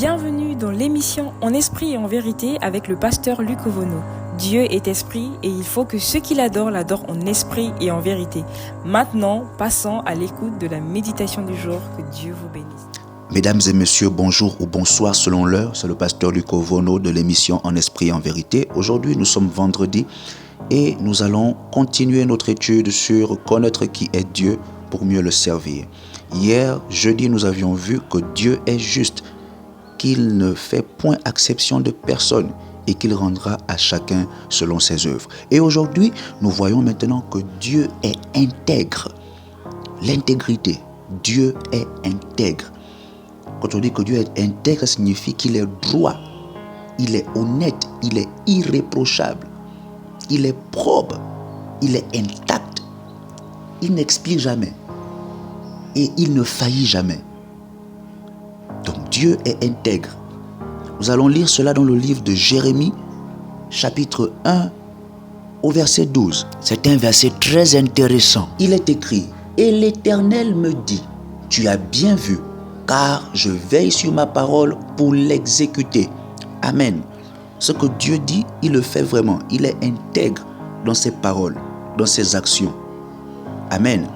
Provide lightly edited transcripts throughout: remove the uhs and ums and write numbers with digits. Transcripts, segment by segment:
Bienvenue dans l'émission En esprit et en vérité avec le pasteur Luc Ovono. Dieu est esprit et il faut que ceux qui l'adorent en esprit et en vérité. Maintenant, passons à l'écoute de la méditation du jour. Que Dieu vous bénisse. Mesdames et messieurs, bonjour ou bonsoir selon l'heure. C'est le pasteur Luc Ovono de l'émission En esprit et en vérité. Aujourd'hui, nous sommes vendredi et nous allons continuer notre étude sur connaître qui est Dieu pour mieux le servir. Hier, jeudi, nous avions vu que Dieu est juste, qu'il ne fait point exception de personne et qu'il rendra à chacun selon ses œuvres. Et aujourd'hui, nous voyons maintenant que Dieu est intègre. L'intégrité, Dieu est intègre. Quand on dit que Dieu est intègre, ça signifie qu'il est droit, il est honnête, il est irréprochable, il est propre, il est intact, il n'expire jamais et il ne faillit jamais. Donc Dieu est intègre. Nous allons lire cela dans le livre de Jérémie, chapitre 1, au verset 12. C'est un verset très intéressant. Il est écrit: « Et l'Éternel me dit, tu as bien vu, car je veille sur ma parole pour l'exécuter. » Amen. Ce que Dieu dit, il le fait vraiment. Il est intègre dans ses paroles, dans ses actions. Amen.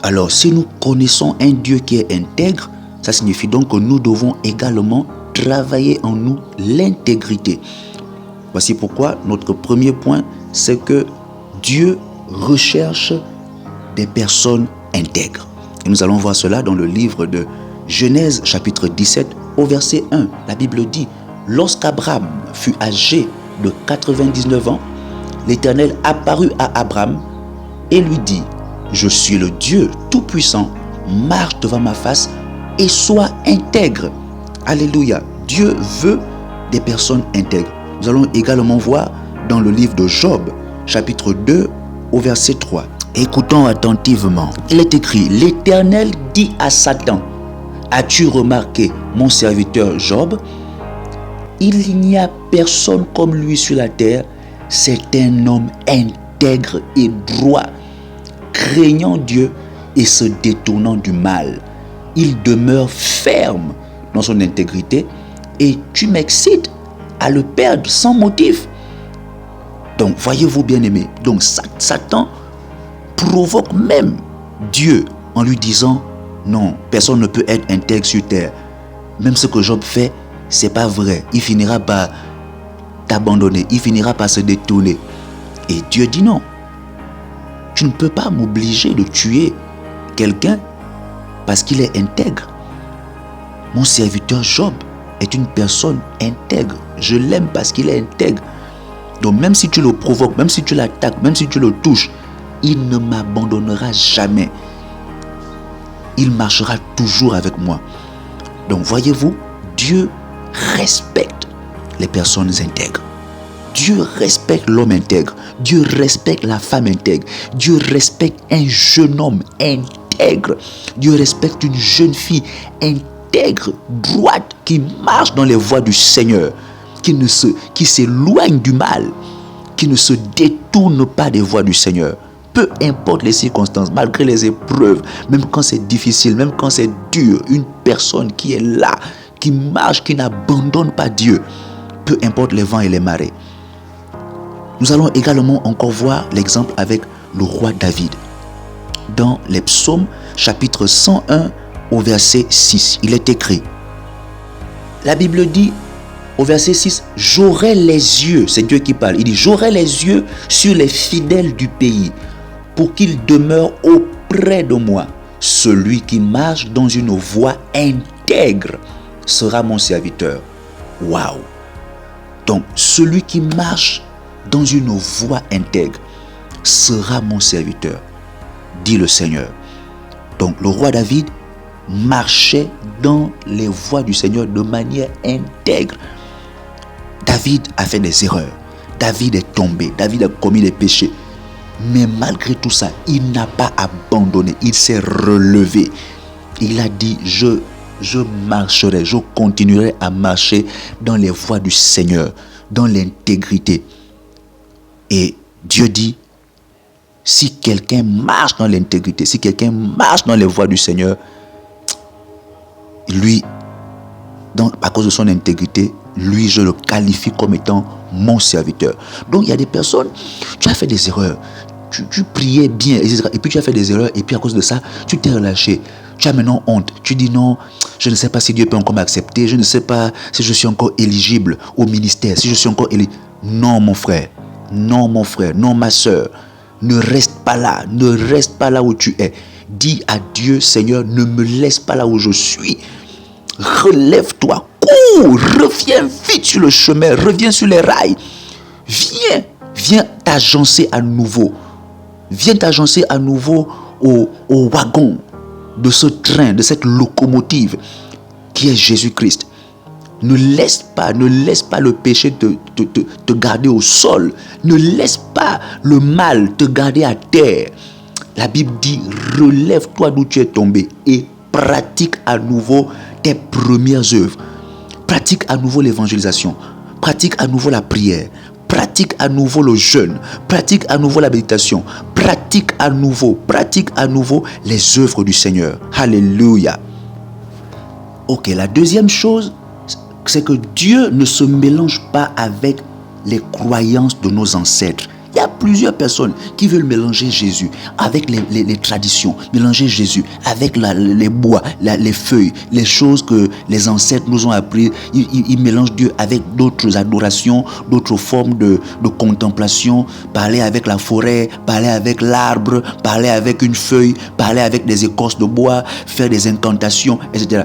Alors, si nous connaissons un Dieu qui est intègre, ça signifie donc que nous devons également travailler en nous l'intégrité. Voici pourquoi notre premier point, c'est que Dieu recherche des personnes intègres. Et nous allons voir cela dans le livre de Genèse, chapitre 17, au verset 1. La Bible dit: « Lorsqu'Abraham fut âgé de 99 ans, l'Éternel apparut à Abraham et lui dit: « Je suis le Dieu Tout-Puissant, marche devant ma face et sois intègre. » Alléluia. Dieu veut des personnes intègres. Nous allons également voir dans le livre de Job, chapitre 2, au verset 3. Écoutons attentivement. Il est écrit: « L'Éternel dit à Satan: As-tu remarqué mon serviteur Job? Il n'y a personne comme lui sur la terre. C'est un homme intègre et droit, craignant Dieu et se détournant du mal. Il demeure ferme dans son intégrité et tu m'excites à le perdre sans motif. » Donc, voyez-vous, bien-aimés, donc Satan provoque même Dieu en lui disant: non, personne ne peut être intègre sur terre. Même ce que Job fait, c'est pas vrai. Il finira par t'abandonner, il finira par se détourner. Et Dieu dit non. Tu ne peux pas m'obliger de tuer quelqu'un parce qu'il est intègre. Mon serviteur Job est une personne intègre. Je l'aime parce qu'il est intègre. Donc même si tu le provoques, même si tu l'attaques, même si tu le touches, il ne m'abandonnera jamais. Il marchera toujours avec moi. Donc voyez-vous, Dieu respecte les personnes intègres. Dieu respecte l'homme intègre. Dieu respecte la femme intègre. Dieu respecte un jeune homme intègre. Dieu respecte une jeune fille intègre, droite, qui marche dans les voies du Seigneur, qui s'éloigne du mal, qui ne se détourne pas des voies du Seigneur. Peu importe les circonstances, malgré les épreuves, même quand c'est difficile, même quand c'est dur, une personne qui est là, qui marche, qui n'abandonne pas Dieu, peu importe les vents et les marées. Nous allons également encore voir l'exemple avec le roi David. Dans les psaumes, chapitre 101, au verset 6, il est écrit, la Bible dit au verset 6, « J'aurai les yeux », c'est Dieu qui parle, il dit « J'aurai les yeux sur les fidèles du pays, pour qu'ils demeurent auprès de moi. Celui qui marche dans une voie intègre sera mon serviteur. » Waouh! Donc, celui qui marche dans une voie intègre sera mon serviteur, dit le Seigneur. Donc, le roi David marchait dans les voies du Seigneur de manière intègre. David a fait des erreurs. David est tombé. David a commis des péchés. Mais malgré tout ça, il n'a pas abandonné. Il s'est relevé. Il a dit, je marcherai, je continuerai à marcher dans les voies du Seigneur, dans l'intégrité. Et Dieu dit, si quelqu'un marche dans l'intégrité, si quelqu'un marche dans les voies du Seigneur, lui, Donc, à cause de son intégrité, lui, je le qualifie comme étant mon serviteur. Donc, il y a des personnes, tu as fait des erreurs. Tu priais bien, etc. Et puis tu as fait des erreurs. Et puis à cause de ça, tu t'es relâché. Tu as maintenant honte. Tu dis non, je ne sais pas si Dieu peut encore m'accepter. Je ne sais pas si je suis encore éligible au ministère. Si je suis encore éligible. Non, mon frère. Non, mon frère. Non, ma soeur. Ne reste pas là. Ne reste pas là où tu es. Dis à Dieu, Seigneur, ne me laisse pas là où je suis. Relève-toi. Cours. Reviens vite sur le chemin. Reviens sur les rails. Viens t'agencer à nouveau. Viens t'agencer à nouveau au wagon de ce train, de cette locomotive qui est Jésus-Christ. Ne laisse pas le péché te garder au sol. Ne laisse pas le mal te garder à terre. La Bible dit, relève-toi d'où tu es tombé et pratique à nouveau tes premières œuvres. Pratique à nouveau l'évangélisation. Pratique à nouveau la prière. Pratique à nouveau le jeûne. Pratique à nouveau la méditation. Pratique à nouveau les œuvres du Seigneur. Alléluia. Ok, la deuxième chose, c'est que Dieu ne se mélange pas avec les croyances de nos ancêtres. Il y a plusieurs personnes qui veulent mélanger Jésus avec les traditions, mélanger Jésus avec les bois, les feuilles, les choses que les ancêtres nous ont appris. Ils mélangent Dieu avec d'autres adorations, d'autres formes de contemplation, parler avec la forêt, parler avec l'arbre, parler avec une feuille, parler avec des écorces de bois, faire des incantations, etc.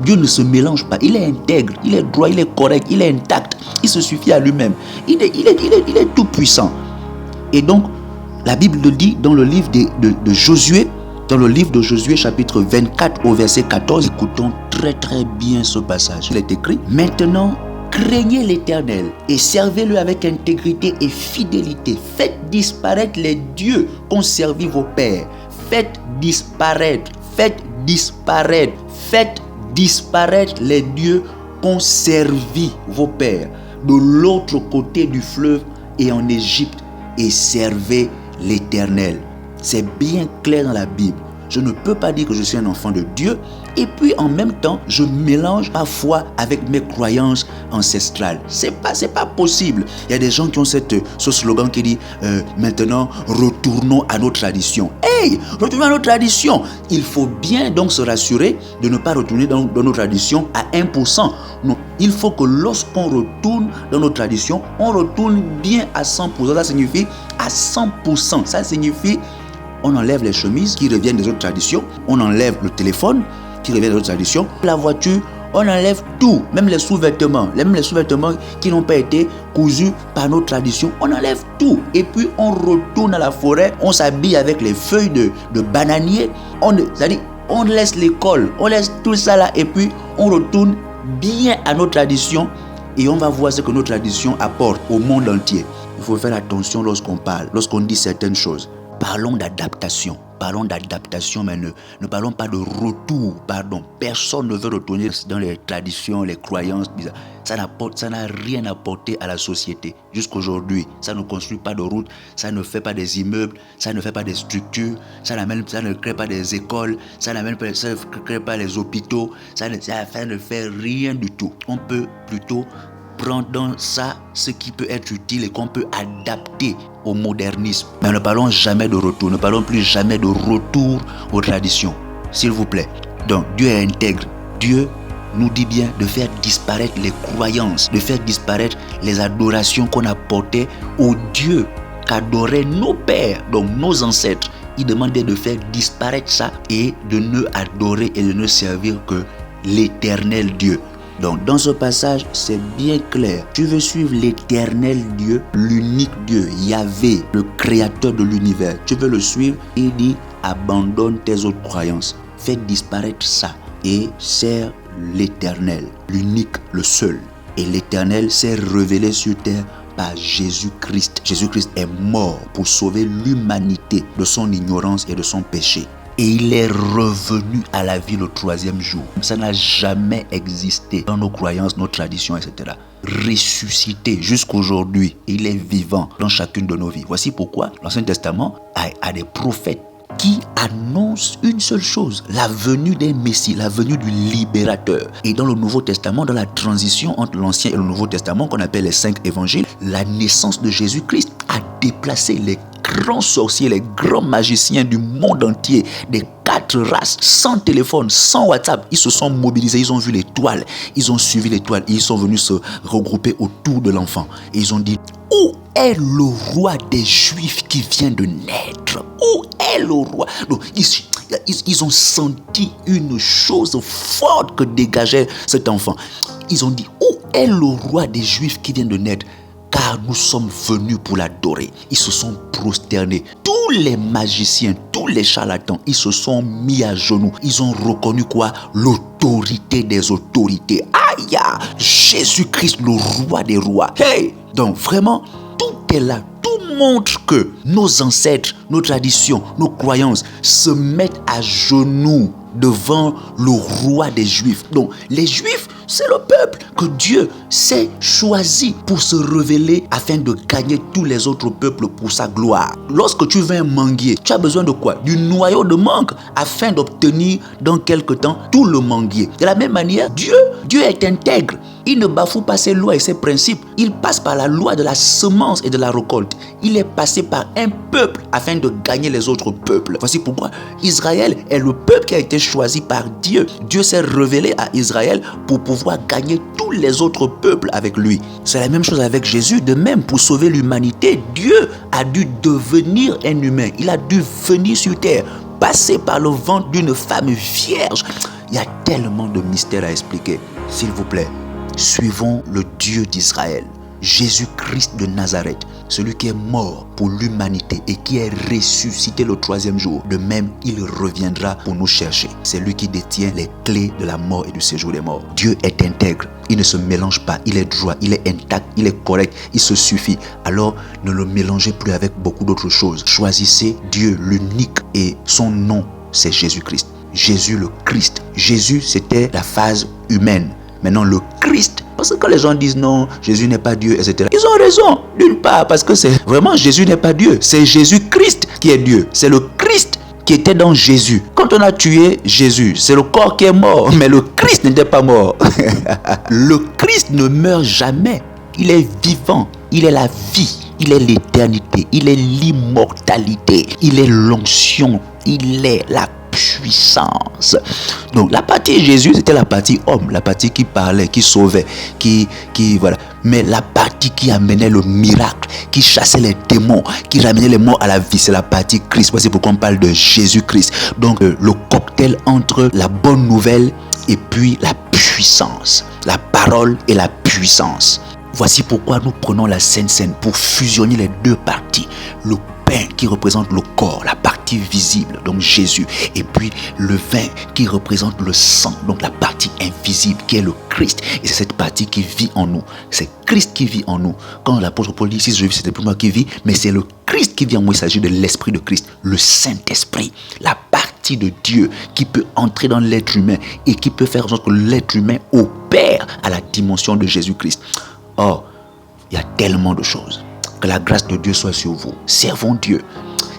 Dieu ne se mélange pas. Il est intègre, il est droit, il est correct, il est intact. Il se suffit à lui-même. Il est tout puissant. Et donc, la Bible le dit dans le livre de Josué, dans le livre de Josué, chapitre 24, au verset 14. Écoutons très très bien ce passage. Il est écrit, « Maintenant, craignez l'Éternel et servez-le avec intégrité et fidélité. Faites disparaître les dieux qu'ont servi vos pères. Faites disparaître les dieux qu'ont servi vos pères de l'autre côté du fleuve et en Égypte. Et servez l'Éternel. » C'est bien clair dans la Bible. Je ne peux pas dire que je suis un enfant de Dieu et puis en même temps, je mélange ma foi avec mes croyances ancestrales. C'est pas possible. Il y a des gens qui ont ce slogan qui dit maintenant, retournons à nos traditions. Hey, retournons à nos traditions. Il faut bien donc se rassurer de ne pas retourner dans nos traditions à 1%. Non, il faut que lorsqu'on retourne dans nos traditions, on retourne bien à 100%. Ça signifie à 100%. Ça signifie on enlève les chemises qui reviennent des autres traditions, on enlève le téléphone qui revient des autres traditions, la voiture, on enlève tout, même les sous-vêtements qui n'ont pas été cousus par nos traditions, on enlève tout. Et puis on retourne à la forêt, on s'habille avec les feuilles de bananier, c'est-à-dire on laisse l'école, on laisse tout ça là et puis on retourne bien à nos traditions et on va voir ce que nos traditions apportent au monde entier. Il faut faire attention lorsqu'on parle, lorsqu'on dit certaines choses. Parlons d'adaptation, mais ne parlons pas de retour, Personne ne veut retourner dans les traditions, les croyances bizarres. Ça n'a rien apporté à la société. Jusqu'aujourd'hui, ça ne construit pas de routes, ça ne fait pas des immeubles, ça ne fait pas des structures, ça ne crée pas des écoles, ça ne crée pas les hôpitaux, ça ne fait rien du tout. On peut plutôt prendre dans ça ce qui peut être utile et qu'on peut adapter au modernisme. Mais ne parlons jamais de retour, ne parlons plus jamais de retour aux traditions, s'il vous plaît. Donc Dieu est intègre. Dieu nous dit bien de faire disparaître les croyances, de faire disparaître les adorations qu'on apportait aux dieux qu'adoraient nos pères, donc nos ancêtres. Il demandait de faire disparaître ça et de ne adorer et de ne servir que l'Éternel Dieu. Donc dans ce passage, c'est bien clair. Tu veux suivre l'Éternel Dieu, l'unique Dieu, Yahvé, le créateur de l'univers. Tu veux le suivre, il dit, abandonne tes autres croyances. Fais disparaître ça et sers l'Éternel, l'unique, le seul. Et l'Éternel s'est révélé sur terre par Jésus-Christ. Jésus-Christ est mort pour sauver l'humanité de son ignorance et de son péché. Et il est revenu à la vie le 3e jour. Ça n'a jamais existé dans nos croyances, nos traditions, etc. Ressuscité jusqu'aujourd'hui. Il est vivant dans chacune de nos vies. Voici pourquoi l'Ancien Testament a des prophètes qui annonce une seule chose, la venue d'un Messie, la venue du libérateur. Et dans le Nouveau Testament, dans la transition entre l'Ancien et le Nouveau Testament, qu'on appelle les 5 évangiles, la naissance de Jésus-Christ a déplacé les grands sorciers, les grands magiciens du monde entier, des 4 races, sans téléphone, sans WhatsApp. Ils se sont mobilisés, ils ont vu l'étoile, ils ont suivi l'étoile et ils sont venus se regrouper autour de l'enfant. Et ils ont dit, où est le roi des Juifs qui vient de naître? Où est le roi? Donc, ils ont senti une chose forte que dégageait cet enfant. Ils ont dit, où est le roi des Juifs qui vient de naître? Car nous sommes venus pour l'adorer. Ils se sont prosternés. Tous les magiciens, tous les charlatans, ils se sont mis à genoux. Ils ont reconnu quoi? L'autorité des autorités. Aïe! Jésus-Christ, le roi des rois. Hey! Donc vraiment, tout est là. Tout montre que nos ancêtres, nos traditions, nos croyances se mettent à genoux devant le roi des Juifs. Donc les Juifs, c'est le peuple que Dieu s'est choisi pour se révéler afin de gagner tous les autres peuples pour sa gloire. Lorsque tu veux un manguier, tu as besoin de quoi? Du noyau de mangue afin d'obtenir dans quelque temps tout le manguier. De la même manière, Dieu est intègre. Il ne bafoue pas ses lois et ses principes. Il passe par la loi de la semence et de la récolte. Il est passé par un peuple afin de gagner les autres peuples. Voici pourquoi Israël est le peuple qui a été choisi par Dieu. Dieu s'est révélé à Israël pour pouvoir gagner tous les autres peuples avec lui. C'est la même chose avec Jésus. De même, pour sauver l'humanité, Dieu a dû devenir un humain. Il a dû venir sur terre, passer par le ventre d'une femme vierge. Il y a tellement de mystères à expliquer. S'il vous plaît, suivons le Dieu d'Israël, Jésus-Christ de Nazareth, celui qui est mort pour l'humanité et qui est ressuscité le 3e jour. De même, il reviendra pour nous chercher. C'est lui qui détient les clés de la mort et du séjour des morts. Dieu est intègre, il ne se mélange pas, il est droit, il est intact, il est correct, il se suffit. Alors, ne le mélangez plus avec beaucoup d'autres choses. Choisissez Dieu l'unique et son nom, c'est Jésus-Christ. Jésus le Christ. Jésus, c'était la phase humaine. Maintenant, le Christ, parce que quand les gens disent non, Jésus n'est pas Dieu, etc. Ils ont raison, d'une part, parce que c'est vraiment Jésus n'est pas Dieu. C'est Jésus-Christ qui est Dieu. C'est le Christ qui était dans Jésus. Quand on a tué Jésus, c'est le corps qui est mort, mais le Christ n'était pas mort. Le Christ ne meurt jamais. Il est vivant. Il est la vie. Il est l'éternité. Il est l'immortalité. Il est l'onction. Il est la puissance. Donc la partie Jésus, c'était la partie homme, la partie qui parlait, qui sauvait, qui voilà. Mais la partie qui amenait le miracle, qui chassait les démons, qui ramenait les morts à la vie, c'est la partie Christ. Voici pourquoi on parle de Jésus-Christ. Donc le cocktail entre la bonne nouvelle et puis la puissance, la parole et la puissance. Voici pourquoi nous prenons la Sainte Seine pour fusionner les deux parties. Le pain qui représente le corps, la partie visible, donc Jésus, et puis le vin qui représente le sang, donc la partie invisible qui est le Christ. Et c'est cette partie qui vit en nous. C'est Christ qui vit en nous. Quand l'apôtre Paul dit, si je vis, c'est plus moi qui vis, mais c'est le Christ qui vit en moi. Il s'agit de l'Esprit de Christ, le Saint-Esprit, la partie de Dieu qui peut entrer dans l'être humain et qui peut faire en sorte que l'être humain opère à la dimension de Jésus-Christ. Oh, il y a tellement de choses. Que la grâce de Dieu soit sur vous. Servons Dieu.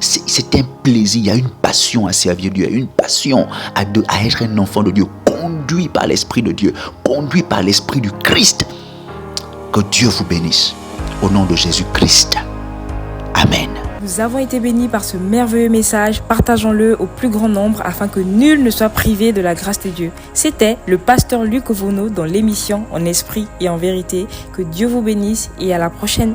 C'est un plaisir, il y a une passion à servir Dieu, il y a une passion à être un enfant de Dieu, conduit par l'Esprit de Dieu, conduit par l'Esprit du Christ. Que Dieu vous bénisse. Au nom de Jésus-Christ. Amen. Nous avons été bénis par ce merveilleux message. Partageons-le au plus grand nombre afin que nul ne soit privé de la grâce de Dieu. C'était le pasteur Luc Ovono dans l'émission En esprit et en vérité. Que Dieu vous bénisse et à la prochaine.